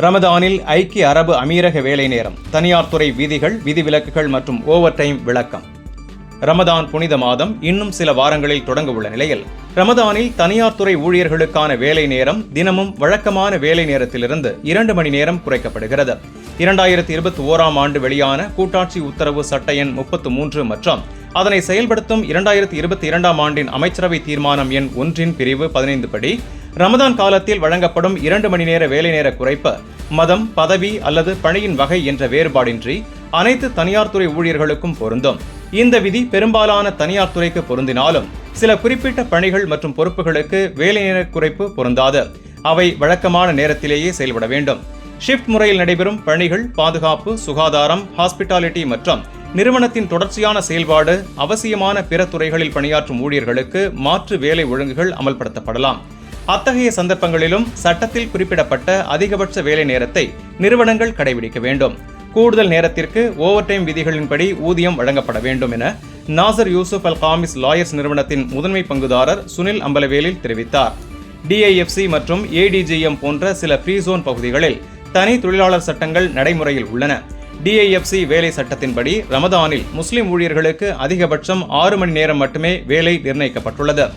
ரமதானில் ஐக்கிய அரபு அமீரக வேலை நேரம், தனியார் துறை விதிகள், விதிவிலக்குகள் மற்றும் ஓவர் டைம் விளக்கம். ரமதான் புனித மாதம் இன்னும் சில வாரங்களில் தொடங்க உள்ள நிலையில் ரமதானில் தனியார் துறை ஊழியர்களுக்கான வேலை நேரம் தினமும் வழக்கமான வேலை நேரத்திலிருந்து 2 மணி நேரம் குறைக்கப்படுகிறது. 2021ஆம் ஆண்டு வெளியான கூட்டாட்சி உத்தரவு சட்ட எண் 33 மற்றும் அதனை செயல்படுத்தும் 2022ஆம் ஆண்டின் அமைச்சரவை தீர்மானம் எண் 1 பிரிவு 15 படி ரமதான் காலத்தில் வழங்கப்படும் 2 மணி நேர வேலை நேர குறைப்பு மதம், பதவி அல்லது பணியின் வகை என்ற வேறுபாடின்றி அனைத்து தனியார் துறை ஊழியர்களுக்கும் பொருந்தும். இந்த விதி பெரும்பாலான தனியார் துறைக்கு பொருந்தினாலும் சில குறிப்பிட்ட பணிகள் மற்றும் பொறுப்புகளுக்கு வேலை நேர குறைப்பு பொருந்தாது. அவை வழக்கமான நேரத்திலேயே செயல்பட வேண்டும். ஷிப்ட் முறையில் நடைபெறும் பணிகள், பாதுகாப்பு, சுகாதாரம், ஹாஸ்பிட்டாலிட்டி மற்றும் நிறுவனத்தின் தொடர்ச்சியான செயல்பாடு, அவசியமான பிற துறைகளில் பணியாற்றும் ஊழியர்களுக்கு மாற்று வேலை ஒழுங்குகள் அமல்படுத்தப்படலாம். அத்தகைய சந்தர்ப்பங்களிலும் சட்டத்தில் குறிப்பிடப்பட்ட அதிகபட்ச வேலை நேரத்தை நிறுவனங்கள் கடைபிடிக்க வேண்டும். கூடுதல் நேரத்திற்கு ஓவர் டைம் விதிகளின்படி ஊதியம் வழங்கப்பட வேண்டும் என நாசர் யூசுப் அல் காமிஸ் லாயர்ஸ் நிறுவனத்தின் முதன்மை பங்குதாரர் சுனில் அம்பலவேலில் தெரிவித்தார். DIFC மற்றும் ADGM போன்ற சில ஃப்ரீ ஜோன் பகுதிகளில் தனி தொழிலாளர் சட்டங்கள் நடைமுறையில் உள்ளன. DIFC வேலை சட்டத்தின்படி ரமதானில் முஸ்லிம் ஊழியர்களுக்கு அதிகபட்சம் 6 மணி நேரம் மட்டுமே வேலை நிர்ணயிக்கப்பட்டுள்ளது.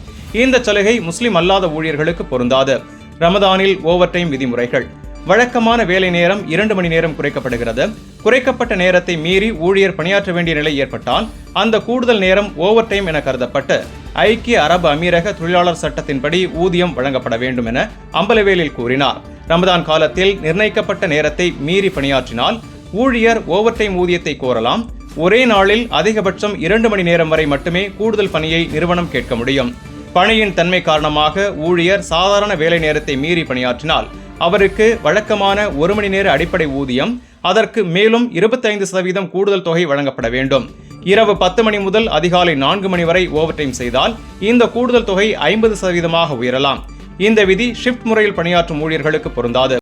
இந்த சலுகை முஸ்லிம் அல்லாத ஊழியர்களுக்கு பொருந்தாது. ரமதானில் ஓவர் டைம் விதிமுறைகள். வழக்கமான வேலை நேரம் 2 மணி நேரம் குறைக்கப்படுகிறது. குறைக்கப்பட்ட நேரத்தை மீறி ஊழியர் பணியாற்ற வேண்டிய நிலை ஏற்பட்டால் அந்த கூடுதல் நேரம் ஓவர் டைம் என கருதப்பட்டு ஐக்கிய அரபு அமீரக தொழிலாளர் சட்டத்தின்படி ஊதியம் வழங்கப்பட வேண்டும் என அம்பலவேலில் கூறினார். ரமதான் காலத்தில் நிர்ணயிக்கப்பட்ட நேரத்தை மீறி பணியாற்றினால் ஊழியர் ஓவர் டைம் ஊதியத்தை கோரலாம். ஒரே நாளில் அதிகபட்சம் 2 மணி நேரம் வரை மட்டுமே கூடுதல் பணியை நிறுவனம் கேட்க முடியும். பணியின் தன்மை காரணமாக ஊழியர் சாதாரண வேலை நேரத்தை மீறி பணியாற்றினால் அவருக்கு வழக்கமான 1 மணி நேர அடிப்படை ஊதியம், அதற்கு மேலும் 25% கூடுதல் தொகை வழங்கப்பட வேண்டும். இரவு 10 மணி முதல் அதிகாலை 4 மணி வரை ஓவர் டைம் செய்தால் இந்த கூடுதல் தொகை 50% உயரலாம். இந்த விதி ஷிப்ட் முறையில் பணியாற்றும் ஊழியர்களுக்கு பொருந்தாது.